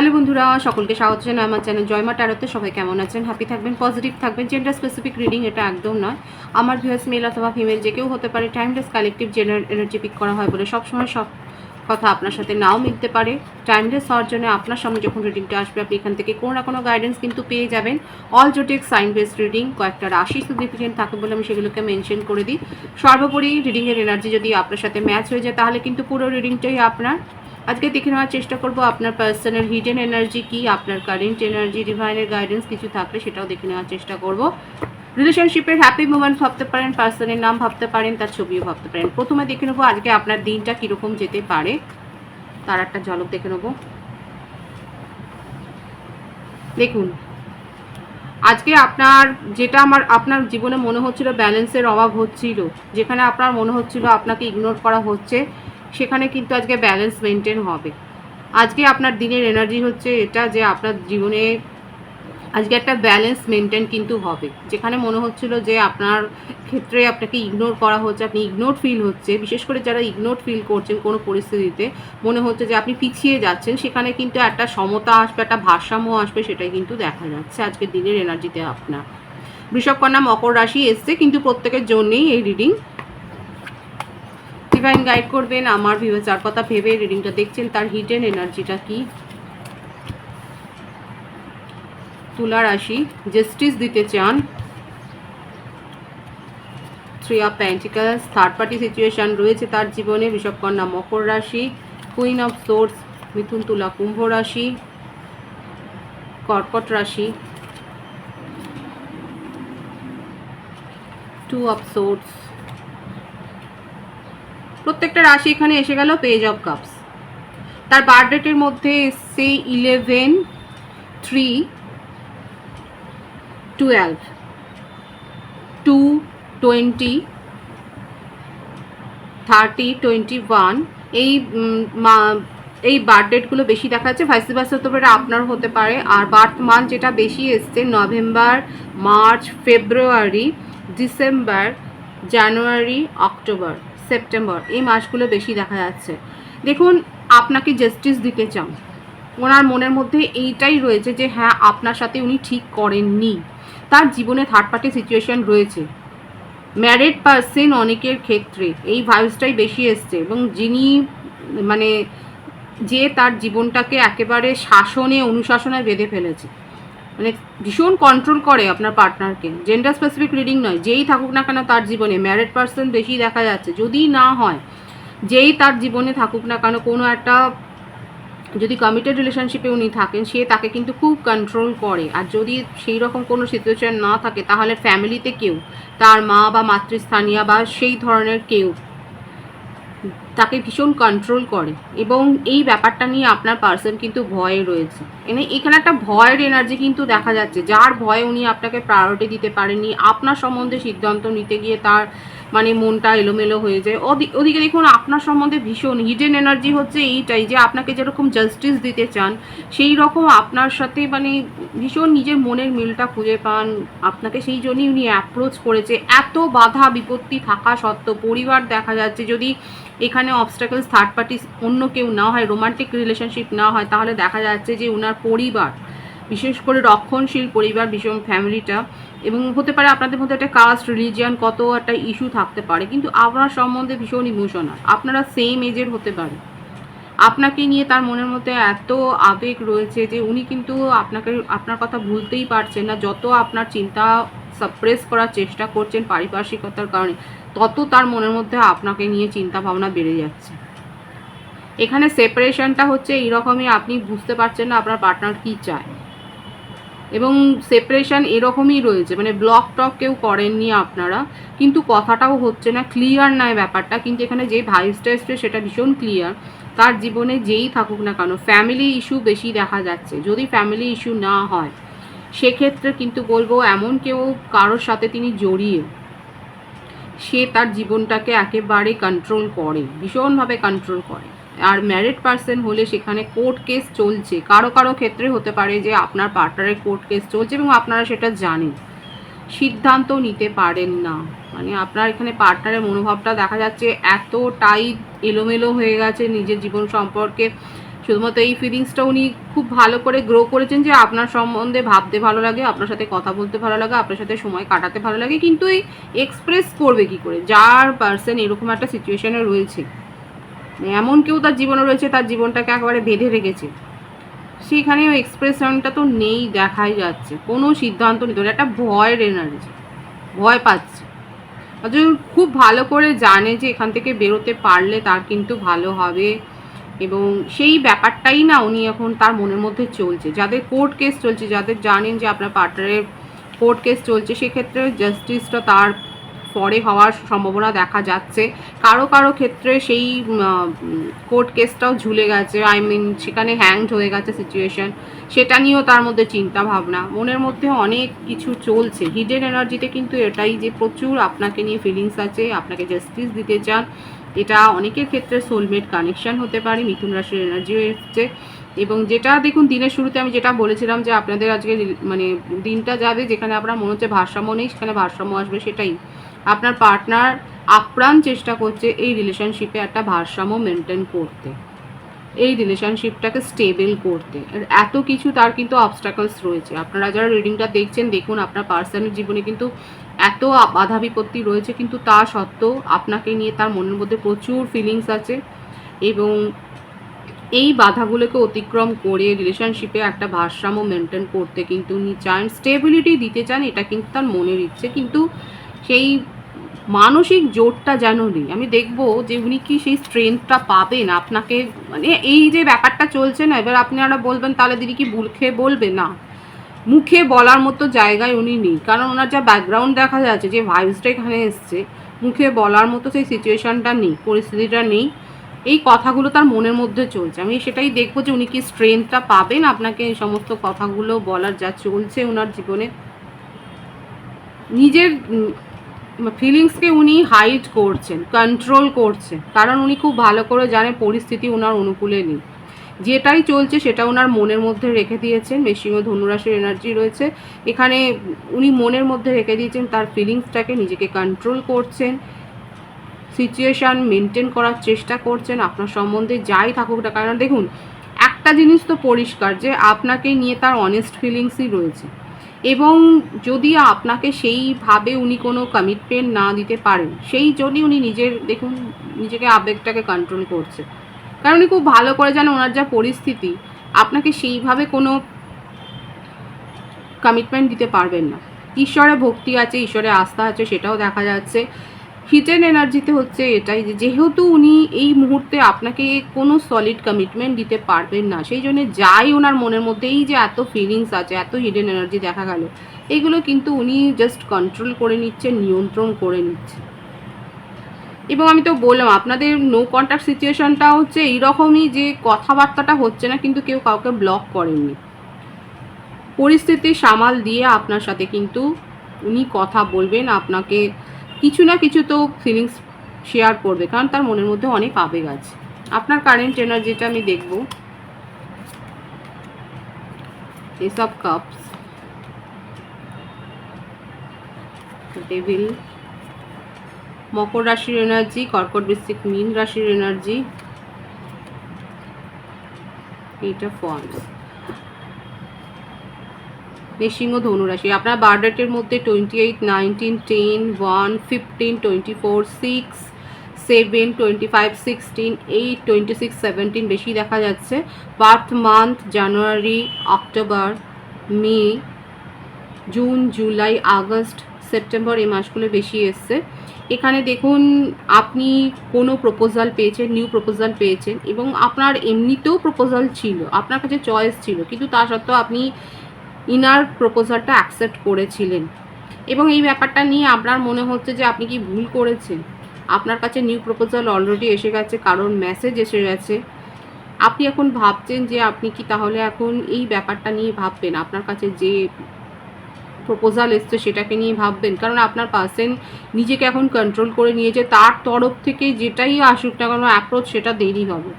Hello বন্ধুরা, সকলকে স্বাগত জানাই আমার চ্যানেল জয়মা ট্যারোতে। সবাই কেমন আছেন? হ্যাপি থাকবেন, পজিটিভ থাকবেন। জেন্ডার স্পেসিফিক রিডিং এটা একদম নয়। আমার ভিউয়ার্স মেল অথবা ফিমেল যে কেউ হতে পারে। Timeless collective general energy peak করা হয় বলে সবসময় সব কথা আপনার সাথে নাও মিলতে পারে। টাইমলেস হওয়ার জন্য আপনার সামনে যখন রিডিংটা আসবে আপনি এখান থেকে কোনো না কোনো গাইডেন্স কিন্তু পেয়ে যাবেন। অল জোটেক সাইন বেসড রিডিং, কয়েকটা রাশি সিগনিফিকেন্ট থাকে বলে আমি সেগুলোকে মেনশন করে দিই। সর্বোপরি রিডিংয়ের এনার্জি যদি আপনার সাথে ম্যাচ হয়ে যায় তাহলে কিন্তু পুরো রিডিংটাই আপনার। আজকে দেখে নেওয়ার চেষ্টা করব আপনার পার্সনের হিডেন এনার্জি কি, আপনার কারেন্ট এনার্জি, ডিভাইনের গাইডেন্স কিছু থাকলে সেটাও দেখে নেওয়ার চেষ্টা করব। রিলেশনশিপের হ্যাপি মোমেন্ট ভাবতে পারেন, পার্সনের নাম ভাবতে পারেন, তার ছবিও ভাবতে পারেন। প্রথমে দেখে নেবো আজকে আপনার দিনটা কীরকম যেতে পারে, তার একটা ঝলক দেখে নেব। দেখুন, আজকে আপনার যেটা আপনার জীবনে মনে হচ্ছিল ব্যালেন্সের অভাব হচ্ছিল, যেখানে আপনার মনে হচ্ছিল আপনাকে ইগনোর করা হচ্ছে, সেখানে কিন্তু আজকে ব্যালেন্স মেনটেন হবে। আজকে আপনার দিনের এনার্জি হচ্ছে এটা যে আপনার জীবনে আজকে একটা ব্যালেন্স মেনটেন কিন্তু হবে। যেখানে মনে হচ্ছিল যে আপনার ক্ষেত্রে আপনাকে ইগনোর করা হচ্ছে, আপনি ইগনোর ফিল হচ্ছে, বিশেষ করে যারা ইগনোর ফিল করছেন কোনো পরিস্থিতিতে, মনে হচ্ছে যে আপনি পিছিয়ে যাচ্ছেন, সেখানে কিন্তু একটা সমতা আসবে, একটা ভারসাম্য আসবে, সেটাই কিন্তু দেখা যাচ্ছে আজকের দিনের এনার্জিতে আপনার। বৃষভ, কন্যা, মকর রাশি এসছে, কিন্তু প্রত্যেকের জন্যেই এই রিডিং। ডিভাইন গাইড করবেন আমার ভিউয়ার্স যার কথা ভেবে রিডিংটা দেখছেন তার হিডেন এনার্জিটা কি। তুলা রাশি, জাস্টিস দিতে চান। Three of pentacles, third party situation রয়েছে তার জীবনে। বৃষভ, কন্যা, মকর রাশি। কুইন অফ সোর্স, মিথুন, তুলা, কুম্ভ রাশি। কর্কট রাশি, টু অফ সোর্স। প্রত্যেকটা রাশি এখানে এসে গেল। পেজ অফ কাপস, তার বার্থ ডেটের মধ্যে এসছে 11, 3, 12, 2, 20, 30, 21। এই বার্থ ডেটগুলো বেশি দেখা যাচ্ছে। ভাইস ভার্সা হতে পারে, আপনার হতে পারে। আর বার্থ মান্থ যেটা বেশি এসছে নভেম্বর, মার্চ, ফেব্রুয়ারি, ডিসেম্বর, জানুয়ারি, অক্টোবর, সেপ্টেম্বর, এই মাসগুলো বেশি দেখা যাচ্ছে। দেখুন, আপনাকে জাস্টিস দিতে চান। ওনার মনের মধ্যে এইটাই রয়েছে যে হ্যাঁ, আপনার সাথে উনি ঠিক করেননি। তার জীবনে থার্ড পার্টি সিচুয়েশন রয়েছে। ম্যারিড পার্সন অনেকের ক্ষেত্রে এই ভাইবসটাই বেশি এসছে, এবং যিনি মানে যে তার জীবনটাকে একেবারে শাসনে অনুশাসনে বেঁধে ফেলেছে, মানে ভীষণ কন্ট্রোল করে আপনার পার্টনারকে। জেন্ডার স্পেসিফিক রিডিং নয়, যেই থাকুক না কেন তার জীবনে ম্যারিড পার্সন বেশি দেখা যাচ্ছে। যদি না হয়, যেই তার জীবনে থাকুক না কেন, কোনো একটা যদি কমিটেড রিলেশনশিপে উনি থাকেন, সে তাকে কিন্তু খুব কন্ট্রোল করে। আর যদি সেই রকম কোনো সিচুয়েশন না থাকে তাহলে ফ্যামিলিতে কেউ, তার মা বা মাতৃস্থানীয় বা সেই ধরনের কেউ তাকে ভীষণ কন্ট্রোল করে। এবং এই ব্যাপারটা নিয়ে আপনার পার্সন কিন্তু ভয়ে রয়েছে। এখানে একটা ভয়ের এনার্জি কিন্তু দেখা যাচ্ছে, যার ভয়ে উনি আপনাকে প্রায়োরিটি দিতে পারেননি। আপনার সম্বন্ধে সিদ্ধান্ত নিতে গিয়ে তার মানে মনটা এলোমেলো হয়ে যায়। ওদিকে দেখুন, আপনার সম্বন্ধে ভীষণ হিডেন এনার্জি হচ্ছে এইটাই যে আপনাকে যেরকম জাস্টিস দিতে চান, সেই রকম আপনার সাথে মানে ভীষণ নিজের মনের মিলটা খুঁজে পান। আপনাকে সেই জন্যই উনি অ্যাপ্রোচ করেছে। এত বাধা বিপত্তি থাকা সত্ত্বেও পরিবার দেখা যাচ্ছে, যদি এখানে অবস্টাকলস থার্ড পার্টি অন্য কেউ না হয়, রোমান্টিক রিলেশনশিপ না হয়, তাহলে দেখা যাচ্ছে যে ওনার পরিবার, বিশেষ করে রক্ষণশীল পরিবার, ভীষণ ফ্যামিলিটা, এবং হতে পারে আপনাদের মধ্যে একটা কাস্ট, রিলিজিয়ান, কত একটা ইস্যু থাকতে পারে, কিন্তু আপনার সম্বন্ধে ভীষণ ইমোশনাল। আপনারা সেম এজের হতে পারে। আপনাকে নিয়ে তার মনের মধ্যে এত আবেগ রয়েছে যে উনি কিন্তু আপনার কথা ভুলতেই পারছেন না। যত আপনার চিন্তা সাপ্রেস করার চেষ্টা করছেন পারিপার্শ্বিকতার কারণে, তত তার মনের মধ্যে আপনাকে নিয়ে চিন্তা ভাবনা বেড়ে যাচ্ছে। এখানে সেপারেশনটা হচ্ছে এইরকমই, আপনি বুঝতে পারছেন না আপনার পার্টনার কী চায়, এবং সেপারেশন এরকমই রয়েছে, মানে ব্লক টক কেউ করেননি আপনারা, কিন্তু কথাটাও হচ্ছে না, ক্লিয়ার নয় ব্যাপারটা। কিন্তু এখানে যে ভাইবসটা এসছে সেটা ভীষণ ক্লিয়ার। তার জীবনে যেই থাকুক না কেন, ফ্যামিলি ইস্যু বেশি দেখা যাচ্ছে। যদি ফ্যামিলি ইস্যু না হয়, সেক্ষেত্রে কিন্তু বলবো এমন কেউ কারোর সাথে তিনি জড়িয়ে সে তার জীবনটাকে একেবারে কন্ট্রোল করে, ভীষণভাবে কন্ট্রোল করে। আর ম্যারিড পার্সন হলে সেখানে কোর্ট কেস চলছে। কারো কারো ক্ষেত্রে হতে পারে যে আপনার পার্টনারের কোর্ট কেস চলছে এবং আপনারা সেটা জানেন, সিদ্ধান্ত নিতে পারেন না। মানে আপনার এখানে পার্টনারের মনোভাবটা দেখা যাচ্ছে এতটাই এলোমেলো হয়ে গেছে নিজের জীবন সম্পর্কে, শুধুমাত্র এই ফিলিংসটা উনি খুব ভালো করে গ্রো করেছেন যে আপনার সম্বন্ধে ভাবতে ভালো লাগে, আপনার সাথে কথা বলতে ভালো লাগে, আপনার সাথে সময় কাটাতে ভালো লাগে, কিন্তু এই এক্সপ্রেস করবে কি করে? যার পার্সন এরকম একটা সিচুয়েশনে রয়েছে, এমন কেউ তার জীবনে রয়েছে, তার জীবনটাকে একেবারে বেঁধে রেখেছে, সেখানে ওই এক্সপ্রেশনটা তো নেই, দেখাই যাচ্ছে কোনো সিদ্ধান্ত নিতে পারে, একটা ভয়ের এনার্জি, ভয় পাচ্ছে। অথচ খুব ভালো করে জানে যে এখান থেকে বেরোতে পারলে তার কিন্তু ভালো হবে, এবং সেই ব্যাপারটাই না উনি এখন তার মনের মধ্যে চলছে। যাদের কোর্ট কেস চলছে, যাদের জানেন যে আপনার পার্টনারের কোর্ট কেস চলছে, সেক্ষেত্রে জাস্টিসটা তার পরে হওয়ার সম্ভাবনা দেখা যাচ্ছে। কারো কারো ক্ষেত্রে সেই কোর্ট কেসটাও ঝুলে গেছে, সেখানে হ্যাংড হয়ে গেছে সিচুয়েশন, সেটা নিয়েও তার মধ্যে চিন্তা ভাবনা, মনের মধ্যে অনেক কিছু চলছে। হিডেন এনার্জিতে কিন্তু এটাই যে প্রচুর আপনাকে নিয়ে ফিলিংস আছে, আপনাকে জাস্টিস দিতে চান। এটা অনেকের ক্ষেত্রে সোলমেট কানেকশন হতে পারে, মিথুন রাশির এনার্জিও এসছে। এবং যেটা দেখুন, দিনের শুরুতে আমি যেটা বলেছিলাম যে আপনাদের আজকে মানে দিনটা যাবে যেখানে আপনার মনে হচ্ছে ভারসাম্য নেই, সেখানে ভারসাম্য আসবে। সেটাই আপনার পার্টনার আপ্রাণ চেষ্টা করছে এই রিলেশনশিপে একটা ভারসাম্য মেনটেন করতে, এই রিলেশনশিপটাকে স্টেবল করতে। এত কিছু তার কিন্তু অবস্টাকলস রয়েছে। আপনারা যারা রিডিংটা দেখছেন, দেখুন আপনার পার্সোনাল জীবনে কিন্তু এত বাধা বিপত্তি রয়েছে, কিন্তু তা সত্ত্বেও আপনাকে নিয়ে তার মনের মধ্যে প্রচুর ফিলিংস আছে, এবং এই বাধাগুলোকে অতিক্রম করে রিলেশনশিপে একটা ভারসাম্য মেনটেন করতে কিন্তু উনি চান, স্টেবিলিটি দিতে চান, এটা কিন্তু তার মনের ইচ্ছে। কিন্তু সেই মানসিক জোরটা যেন নেই। আমি দেখবো যে উনি কি সেই স্ট্রেংথটা পাবেন আপনাকে, মানে এই যে ব্যাপারটা চলছে না, এবার আপনারা বলবেন তাহলে দিদি কি ভুল খেয়ে বলবে? না, মুখে বলার মতো জায়গায় উনি নেই, কারণ ওনার যা ব্যাকগ্রাউন্ড দেখা যাচ্ছে, যে ভাইবসটা এখানে এসছে, মুখে বলার মতো সেই সিচুয়েশানটা নেই, পরিস্থিতিটা নেই। এই কথাগুলো তার মনের মধ্যে চলছে। আমি সেটাই দেখবো যে উনি কি স্ট্রেংথটা পাবেন আপনাকে এই সমস্ত কথাগুলো বলার, যা চলছে ওনার জীবনে। নিজের ফিলিংসকে উনি হাইড করছেন, কন্ট্রোল করছেন, কারণ উনি খুব ভালো করে জানে পরিস্থিতি ওনার অনুকূলে নেই। যেটাই চলছে সেটা ওনার মনের মধ্যে রেখে দিয়েছেন। মেশিংও ধনুরাশির এনার্জি রয়েছে এখানে, উনি মনের মধ্যে রেখে দিয়েছেন তার ফিলিংসটাকে, নিজেকে কন্ট্রোল করছেন, সিচুয়েশান মেনটেন করার চেষ্টা করছেন আপনার সম্বন্ধে যাই থাকুক না। কারণ দেখুন, একটা জিনিস তো পরিষ্কার যে আপনাকে নিয়ে তার অনেস্ট ফিলিংসই রয়েছে, এবং যদি আপনাকে সেইভাবে উনি কোনো কমিটমেন্ট না দিতে পারেন, সেই জন্যই উনি দেখুন নিজেকে আবেগটাকে কন্ট্রোল করছে, কারণ উনি খুব ভালো করে জানেন ওনার যা পরিস্থিতি, আপনাকে সেইভাবে কোনো কমিটমেন্ট দিতে পারবেন না। ঈশ্বরে ভক্তি আছে, ঈশ্বরে আস্থা আছে, সেটাও দেখা যাচ্ছে। হিডেন এনার্জিতে হচ্ছে এটাই যে যেহেতু উনি এই মুহূর্তে আপনাকে কোনো সলিড কমিটমেন্ট দিতে পারবেন না, সেই জন্য যাই ওনার মনের মধ্যে এই যে এত ফিলিংস আছে, এত হিডেন এনার্জি দেখা গেল, এগুলো কিন্তু উনি জাস্ট কন্ট্রোল করে নিচ্ছেন, নিয়ন্ত্রণ করে নিচ্ছেন। এবং আমি তো বললাম আপনাদের নো কন্ট্যাক্ট সিচুয়েশনটা হচ্ছে এইরকমই, যে কথাবার্তাটা হচ্ছে না, কিন্তু কেউ কাউকে ব্লক করেননি, পরিস্থিতি সামাল দিয়ে আপনার সাথে কিন্তু উনি কথা বলবেন, আপনাকে কিছু না কিছু তো ফিলিংস শেয়ার করবে, কারণ তার মনের মধ্যে অনেক আবেগ আছে। আপনার কারেন্ট এনার্জিটা আমি দেখব, এস অফ কাপস, ডেভিল, মকর রাশির এনার্জি, কর্কট বৃশ্চিক মীন রাশির এনার্জি, এইটা ফর্মস, মেশিং ও ধনুরাশি। আপনার বার্থডেটের মধ্যে 28, 19, 10, 1, 15, 24, 6, 7, 25, 16, 8, 26, 17 বেশি দেখা যাচ্ছে। বার্থ মান্থ জানুয়ারি, অক্টোবর, মে, জুন, জুলাই, আগস্ট, সেপ্টেম্বর, এই মাসগুলো বেশি এসছে। এখানে দেখুন আপনি কোনো প্রপোজাল পেয়েছেন, নিউ প্রপোজাল পেয়েছেন, এবং আপনার এমনিতেও প্রপোজাল ছিল, আপনার কাছে চয়েস ছিল, কিন্তু তা সত্ত্বেও আপনি ইনার প্রপোজালটা অ্যাকসেপ্ট করেছিলেন, এবং এই ব্যাপারটা নিয়ে আপনার মনে হচ্ছে যে আপনি কি ভুল করেছেন। আপনার কাছে নিউ প্রপোজাল অলরেডি এসে গেছে, কারণ মেসেজ এসে গেছে। আপনি এখন ভাবছেন যে আপনি কি তাহলে এখন এই ব্যাপারটা নিয়ে ভাববেন, আপনার কাছে যে প্রপোজাল এসছে সেটাকে নিয়ে ভাববেন, কারণ আপনার পার্সন নিজেকে এখন কন্ট্রোল করে নিয়েছে, তার তরফ থেকে যেটাই আসুক না কোনো অ্যাপ্রোচ সেটা দেরি হবে,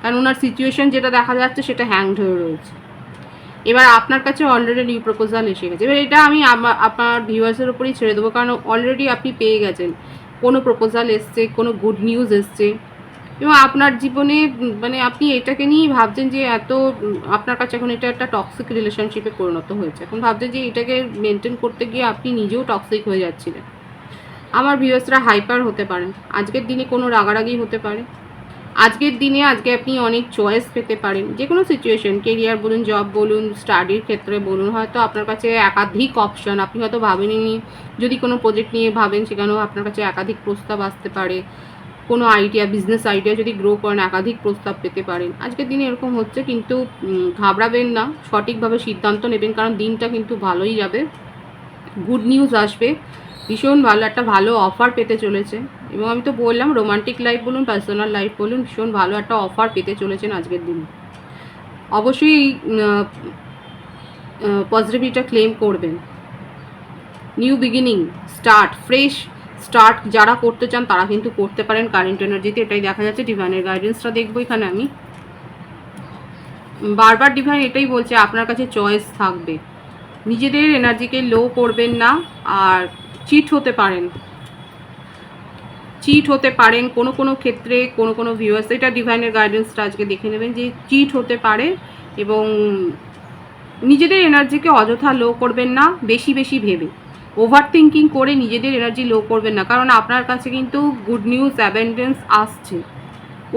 কারণ ওনার সিচুয়েশন যেটা দেখা যাচ্ছে সেটা হ্যাংড হয়ে রয়েছে। এবার আপনার কাছে অলরেডি নিউ প্রপোজাল এসে গেছে। এবার এটা আমি আপনার ভিউয়ার্সের উপরেই ছেড়ে দেবো, কারণ অলরেডি আপনি পেয়ে গেছেন, কোনো প্রপোজাল এসছে, কোনো গুড নিউজ এসছে, এবং আপনার জীবনে মানে আপনি এটাকে নিয়েই ভাবছেন যে এত আপনার কাছে এখন এটা একটা টক্সিক রিলেশনশিপে পরিণত হয়েছে। এখন ভাবছেন যে এটাকে মেনটেন করতে গিয়ে আপনি নিজেও টক্সিক হয়ে যাচ্ছিলেন। আমার ভিউয়ার্সরা হাইপার হতে পারেন, আজকের দিনে কোনো রাগারাগি হতে পারে, আজকের দিনে আজকে আপনি অনেক চয়েস পেতে পারেন যে কোনো সিচুয়েশন, কেরিয়ার বলুন, জব বলুন, স্টাডির ক্ষেত্রে বলুন, হয়তো আপনার কাছে একাধিক অপশন, আপনি হয়তো ভাবেননি। যদি কোনো প্রজেক্ট নিয়ে ভাবেন সেখানেও আপনার কাছে একাধিক প্রস্তাব আসতে পারে। কোনো আইডিয়া, বিজনেস আইডিয়া যদি গ্রো করেন একাধিক প্রস্তাব পেতে পারেন। আজকের দিনে এরকম হচ্ছে, কিন্তু ঘাবড়াবেন না, সঠিকভাবে সিদ্ধান্ত নেবেন, কারণ দিনটা কিন্তু ভালোই যাবে। গুড নিউজ আসবে, ভীষণ ভালো একটা ভালো অফার পেতে চলেছে। এবং আমি তো বললাম রোমান্টিক লাইফ বলুন, পার্সোনাল লাইফ বলুন, ভীষণ ভালো একটা অফার পেতে চলেছেন আজকের দিনে। অবশ্যই পজিটিভিটিটা ক্লেম করবেন। New beginning, start, fresh start যারা করতে চান তারা কিন্তু করতে পারেন। কারেন্ট এনার্জিতে এটাই দেখা যাচ্ছে। ডিভাইনের গাইডেন্সটা দেখবো এখানে আমি। বারবার ডিভাইন এটাই বলছে আপনার কাছে চয়েস থাকবে, নিজেদের এনার্জিকে লো করবেন না। আর চিট হতে পারেন, কোনো কোনো ক্ষেত্রে, কোনো ভিউয়ার্স, এটা ডিভাইনের গাইডেন্সটা আজকে দেখে নেবেন যে চিট হতে পারে। এবং নিজেদের এনার্জিকে অযথা লো করবেন না বেশি বেশি ভেবে, ওভার থিঙ্কিং করে নিজেদের এনার্জি লো করবেন না, কারণ আপনার কাছে কিন্তু গুড নিউজ, অ্যাবেন্ডেন্স আসছে।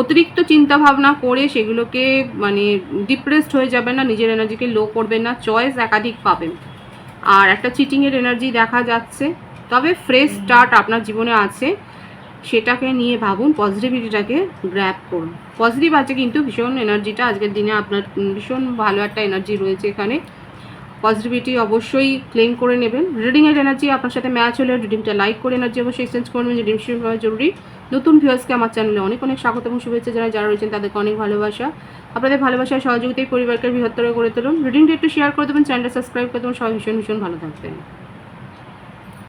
অতিরিক্ত চিন্তা ভাবনা করে সেগুলোকে মানে ডিপ্রেসড হয়ে যাবেন না, নিজের এনার্জিকে লো করবেন না, চয়েস একাধিক পাবেন। আর একটা চিটিংয়ের এনার্জি দেখা যাচ্ছে, তবে ফ্রেশ স্টার্ট আপনার জীবনে আছে, সেটাকে নিয়ে ভাবুন, পজিটিভিটিটাকে গ্র্যাব করুন। পজিটিভ আছে কিন্তু ভীষণ এনার্জিটা আজকের দিনে আপনার, ভীষণ ভালো একটা এনার্জি রয়েছে এখানে। পজিটিভিটি অবশ্যই ক্লেম করে নেবেন। রিডিংয়ের এনার্জি আপনার সাথে ম্যাচ হলে রিডিংটা লাইক করে এনার্জি অবশ্যই এক্সচেঞ্জ করবেন, যে রিডিং শুরু করা জরুরি। নতুন ভিউয়ার্সকে আমার চ্যানেলে অনেক অনেক স্বাগত এবং শুভেচ্ছা জানাই। যারা রয়েছেন তাদেরকে অনেক ভালোবাসা। আপনাদের ভালোবাসায় সহযোগিতায় পরিবারকে বৃহত্তর করে তুলুন। রিডিংটা একটু শেয়ার করে দেবেন, চ্যানেলটা সাবস্ক্রাইব করে দেবেন। সবাই ভীষণ ভীষণ ভালো থাকবেন।